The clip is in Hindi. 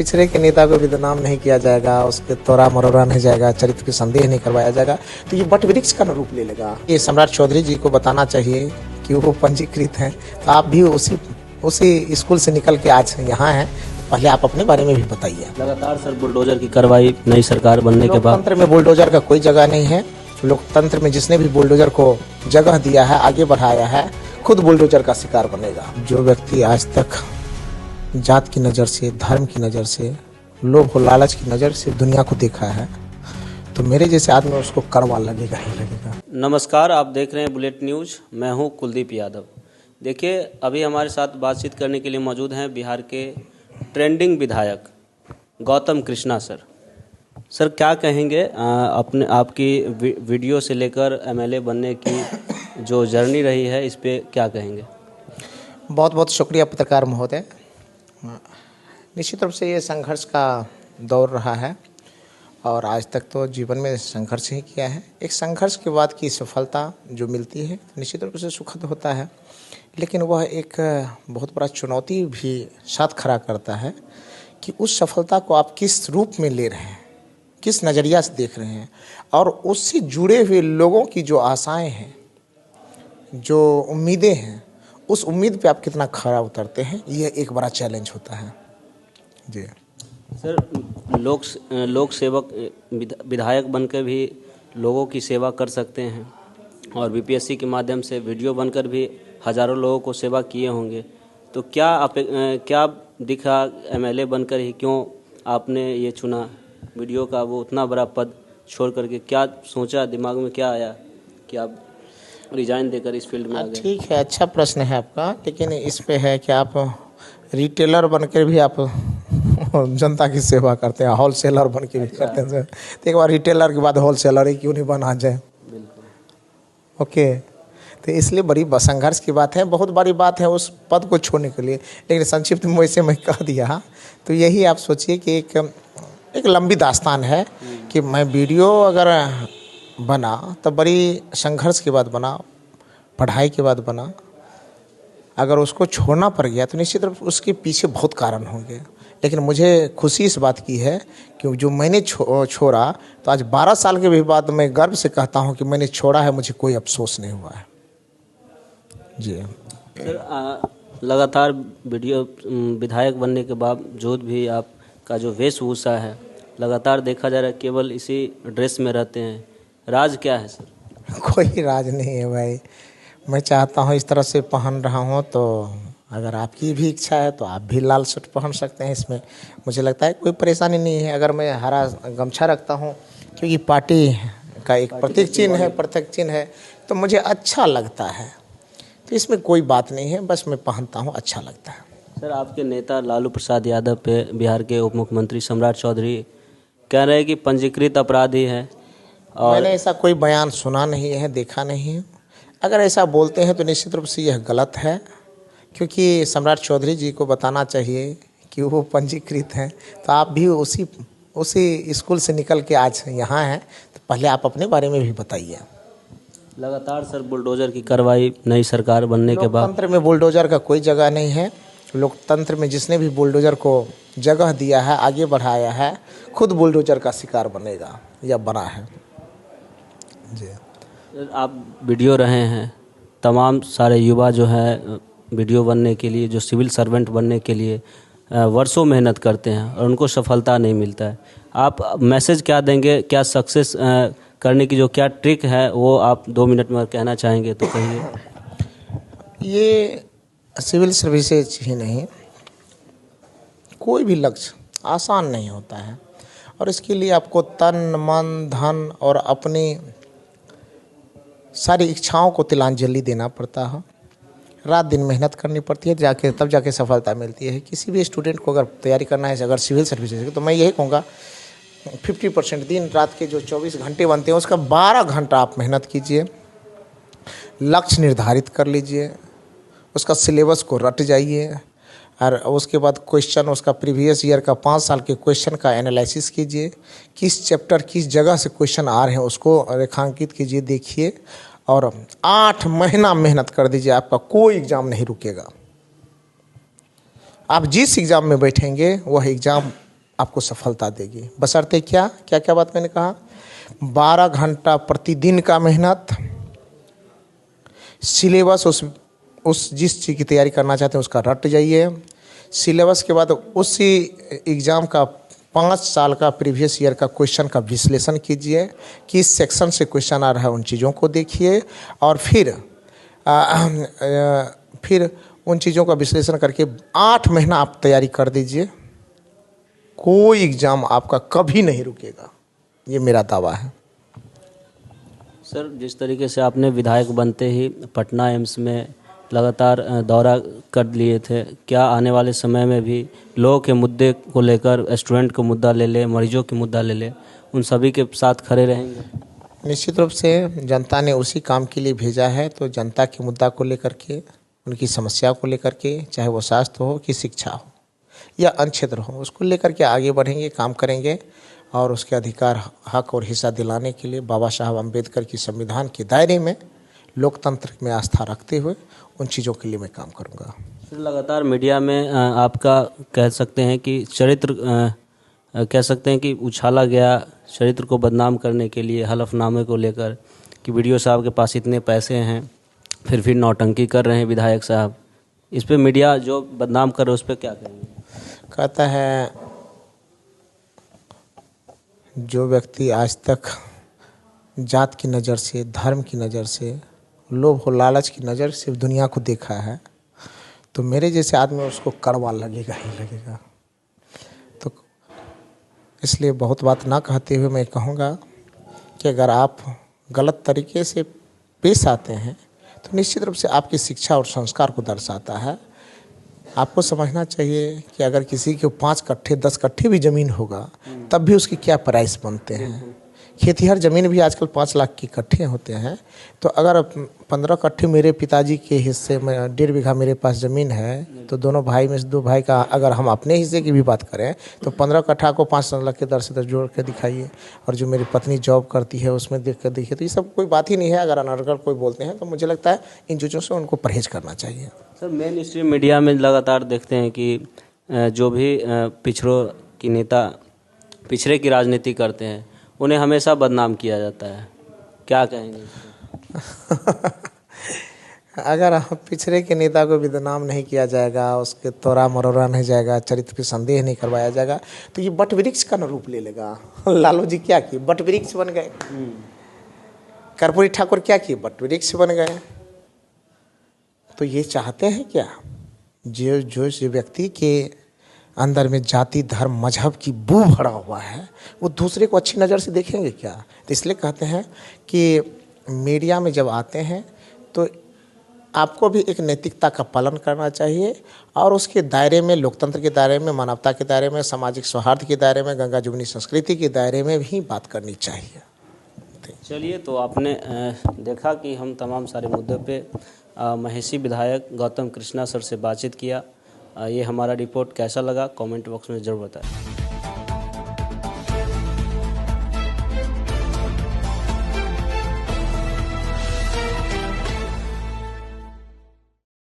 पिछड़े के नेता को बदनाम नहीं किया जाएगा, उसके तोड़ा मरोड़ा नहीं जाएगा, चरित्र की संदेह नहीं करवाया जाएगा, तो ये वट वृक्ष का रूप ले लेगा। ये सम्राट चौधरी जी को बताना चाहिए कि वो पंजीकृत हैं, तो आप भी उसी स्कूल से निकल के आज यहाँ हैं। पहले आप अपने बारे में भी बताइए। लगातार सर बुलडोजर की कार्रवाई नई सरकार बनने के बाद। लोकतंत्र में बुलडोजर का कोई जगह नहीं है। लोकतंत्र में जिसने भी बुलडोजर को जगह दिया है, आगे बढ़ाया है, खुद बुलडोजर का शिकार बनेगा। जो व्यक्ति आज तक जात की नज़र से, धर्म की नज़र से, लोभ और लालच की नज़र से दुनिया को देखा है, तो मेरे जैसे आदमी उसको कड़वा लगेगा ही लगेगा। नमस्कार, आप देख रहे हैं बुलेट न्यूज़। मैं हूं कुलदीप यादव। देखिए, अभी हमारे साथ बातचीत करने के लिए मौजूद हैं बिहार के ट्रेंडिंग विधायक गौतम कृष्णा सर। सर, क्या कहेंगे अपने आपकी वीडियो से लेकर एमएलए बनने की जो जर्नी रही है, इस पे क्या कहेंगे? बहुत बहुत शुक्रिया पत्रकार महोदय। निश्चित रूप से ये संघर्ष का दौर रहा है और आज तक तो जीवन में संघर्ष ही किया है। एक संघर्ष के बाद की सफलता जो मिलती है निश्चित रूप से सुखद होता है, लेकिन वह एक बहुत बड़ा चुनौती भी साथ खड़ा करता है कि उस सफलता को आप किस रूप में ले रहे हैं, किस नज़रिया से देख रहे हैं, और उससे जुड़े हुए लोगों की जो आशाएं हैं, जो उम्मीदें हैं, उस उम्मीद पे आप कितना खरा उतरते हैं, यह एक बड़ा चैलेंज होता है जी। सर, लोक सेवक विधायक बनकर भी लोगों की सेवा कर सकते हैं और बीपीएससी के माध्यम से वीडियो बनकर भी हज़ारों लोगों को सेवा किए होंगे, तो क्या दिखा एमएलए बनकर ही क्यों आपने ये चुना वीडियो का वो उतना बड़ा पद छोड़ करके? क्या सोचा, दिमाग में क्या आया कि आप रिजाइन देकर इस फील्ड में आ गए? ठीक है, अच्छा प्रश्न है आपका, लेकिन इस पे है कि आप रिटेलर बनकर भी आप जनता की सेवा करते हैं, होलसेलर बन के भी करते हैं, तो एक बार रिटेलर के बाद होलसेलर ही क्यों नहीं बना जाए? बिल्कुल। ओके, तो इसलिए बड़ी संघर्ष की बात है, बहुत बड़ी बात है उस पद को छोड़ने के लिए, लेकिन संक्षिप्त में वैसे मैं कह दिया। तो यही आप सोचिए कि एक लंबी दास्तान है कि मैं वीडियो अगर बना तो बड़ी संघर्ष के बाद बना, पढ़ाई के बाद बना। अगर उसको छोड़ना पड़ गया तो निश्चित रूप से उसके पीछे बहुत कारण होंगे, लेकिन मुझे खुशी इस बात की है कि जो मैंने छोड़ा, तो आज 12 साल के भी बाद मैं गर्व से कहता हूं कि मैंने छोड़ा है, मुझे कोई अफसोस नहीं हुआ है जी। सर, लगातार विधायक बनने के बावजूद भी आपका जो वेशभूषा है, लगातार देखा जा रहा है केवल इसी ड्रेस में रहते हैं। राज क्या है सर? कोई राज नहीं है भाई, मैं चाहता हूं इस तरह से पहन रहा हूं, तो अगर आपकी भी इच्छा है तो आप भी लाल सूट पहन सकते हैं। इसमें मुझे लगता है कोई परेशानी नहीं है। अगर मैं हरा गमछा रखता हूं क्योंकि पार्टी का एक प्रतीक चिन्ह है, तो मुझे अच्छा लगता है, तो इसमें कोई बात नहीं है, बस मैं पहनता हूं, अच्छा लगता है। सर, आपके नेता लालू प्रसाद यादव पे बिहार के उप मुख्यमंत्री सम्राट चौधरी कह रहे हैं कि पंजीकृत अपराधी है, और मैंने ऐसा कोई बयान सुना नहीं है, देखा नहीं है। अगर ऐसा बोलते हैं तो निश्चित रूप से यह गलत है, क्योंकि सम्राट चौधरी जी को बताना चाहिए कि वो पंजीकृत हैं, तो आप भी उसी स्कूल से निकल के आज यहाँ हैं, तो पहले आप अपने बारे में भी बताइए। लगातार सर बुलडोजर की कार्रवाई नई सरकार बनने के बाद। लोकतंत्र में बुलडोजर का कोई जगह नहीं है। लोकतंत्र में जिसने भी बुलडोजर को जगह दिया है, आगे बढ़ाया है, खुद बुलडोजर का शिकार बनेगा या बना है जी। आप वीडियो रहे हैं, तमाम सारे युवा जो है वीडियो बनने के लिए, जो सिविल सर्वेंट बनने के लिए वर्षों मेहनत करते हैं और उनको सफलता नहीं मिलता है। आप मैसेज क्या देंगे? क्या सक्सेस करने की जो क्या ट्रिक है वो आप 2 मिनट में कहना चाहेंगे तो कहिए। ये सिविल सर्विसेज ही नहीं, कोई भी लक्ष्य आसान नहीं होता है, और इसके लिए आपको तन मन धन और अपनी सारी इच्छाओं को तिलांजलि देना पड़ता है। रात दिन मेहनत करनी पड़ती है, तब जाके सफलता मिलती है। किसी भी स्टूडेंट को अगर तैयारी करना है, अगर सिविल सर्विसेज की, तो मैं यही कहूँगा 50% दिन रात के जो 24 घंटे बनते हैं उसका 12 घंटा आप मेहनत कीजिए, लक्ष्य निर्धारित कर लीजिए, उसका सिलेबस को रट जाइए, और उसके बाद क्वेश्चन उसका प्रीवियस ईयर का 5 साल के क्वेश्चन का एनालिसिस कीजिए, किस चैप्टर किस जगह से क्वेश्चन आ रहे हैं उसको रेखांकित कीजिए, देखिए, और 8 महीना मेहनत कर दीजिए, आपका कोई एग्ज़ाम नहीं रुकेगा। आप जिस एग्ज़ाम में बैठेंगे वह एग्ज़ाम आपको सफलता देगी। बशर्ते क्या क्या क्या बात मैंने कहा, 12 घंटा प्रतिदिन का मेहनत, सिलेबस उस जिस चीज़ की तैयारी करना चाहते हैं उसका रट जाइए। सिलेबस के बाद उसी एग्ज़ाम का 5 साल का प्रीवियस ईयर का क्वेश्चन का विश्लेषण कीजिए, किस सेक्शन से क्वेश्चन आ रहा है उन चीज़ों को देखिए, और फिर उन चीज़ों का विश्लेषण करके 8 महीना आप तैयारी कर दीजिए। कोई एग्ज़ाम आपका कभी नहीं रुकेगा, ये मेरा दावा है। सर, जिस तरीके से आपने विधायक बनते ही पटना एम्स में लगातार दौरा कर लिए थे, क्या आने वाले समय में भी लोगों के मुद्दे को लेकर, स्टूडेंट को मुद्दा ले ले, मरीजों के मुद्दा ले ले, उन सभी के साथ खड़े रहेंगे? निश्चित रूप से जनता ने उसी काम के लिए भेजा है, तो जनता के मुद्दा को लेकर के, उनकी समस्या को लेकर के, चाहे वो स्वास्थ्य हो कि शिक्षा हो या अन्य क्षेत्र हो, उसको लेकर के आगे बढ़ेंगे, काम करेंगे और उसके अधिकार, हक और हिस्सा दिलाने के लिए बाबा साहब अम्बेडकर की संविधान के दायरे में लोकतंत्र में आस्था रखते हुए उन चीज़ों के लिए मैं काम करूँगा। लगातार मीडिया में आपका कह सकते हैं कि चरित्र कह सकते हैं कि उछाला गया, चरित्र को बदनाम करने के लिए हलफनामे को लेकर कि वीडियो साहब के पास इतने पैसे हैं, फिर नौटंकी कर रहे हैं विधायक साहब। इस पे मीडिया जो बदनाम कर रहे हैं उस पर क्या कहेंगे? कहता है जो व्यक्ति आज तक जात की नज़र से, धर्म की नज़र से, लोभ और लालच की नज़र से दुनिया को देखा है, तो मेरे जैसे आदमी उसको कड़वा लगेगा ही लगेगा। तो इसलिए बहुत बात ना कहते हुए मैं कहूँगा कि अगर आप गलत तरीके से पेश आते हैं तो निश्चित रूप से आपकी शिक्षा और संस्कार को दर्शाता है। आपको समझना चाहिए कि अगर किसी के 5 कट्ठे 10 कट्ठे भी ज़मीन होगा तब भी उसकी क्या प्राइस बनते हैं। खेतीहर ज़मीन भी आजकल 5 लाख की कट्ठे होते हैं, तो अगर 15 कट्ठे मेरे पिताजी के हिस्से में 1.5 बीघा मेरे पास ज़मीन है, तो दोनों भाई में से 2 भाई का अगर हम अपने हिस्से की भी बात करें तो 15 कट्ठा को 5 लाख के दर से जोड़ के दिखाइए, और जो मेरी पत्नी जॉब करती है उसमें देख कर देखिए, तो ये सब कोई बात ही नहीं है। अगर अनर्गल कोई बोलते हैं तो मुझे लगता है इन चीज़ों से उनको परहेज करना चाहिए। सर, मेन स्ट्रीम मीडिया में लगातार देखते हैं कि जो भी पिछड़ों की नेता पिछड़े की राजनीति करते हैं उन्हें हमेशा बदनाम किया जाता है, क्या कहेंगे? अगर पिछड़े के नेता को बदनाम नहीं किया जाएगा, उसके तोड़ा मरोड़ा नहीं जाएगा, चरित्र पे संदेह नहीं करवाया जाएगा, तो ये बट वृक्ष का न रूप ले लेगा। लालू जी क्या किए, बट वृक्ष बन गए। कर्पूरी ठाकुर क्या किए, बट वृक्ष बन गए। तो ये चाहते हैं क्या, जो व्यक्ति के अंदर में जाति, धर्म, मजहब की बू भरा हुआ है, वो दूसरे को अच्छी नज़र से देखेंगे क्या? तो इसलिए कहते हैं कि मीडिया में जब आते हैं तो आपको भी एक नैतिकता का पालन करना चाहिए, और उसके दायरे में, लोकतंत्र के दायरे में, मानवता के दायरे में, सामाजिक सौहार्द के दायरे में, गंगा जुगनी संस्कृति के दायरे में भी बात करनी चाहिए। चलिए, तो आपने देखा कि हम तमाम सारे मुद्दों पे महेशी विधायक गौतम कृष्णा सर से बातचीत किया। ये हमारा रिपोर्ट कैसा लगा कमेंट बॉक्स में ज़रूर बताएं।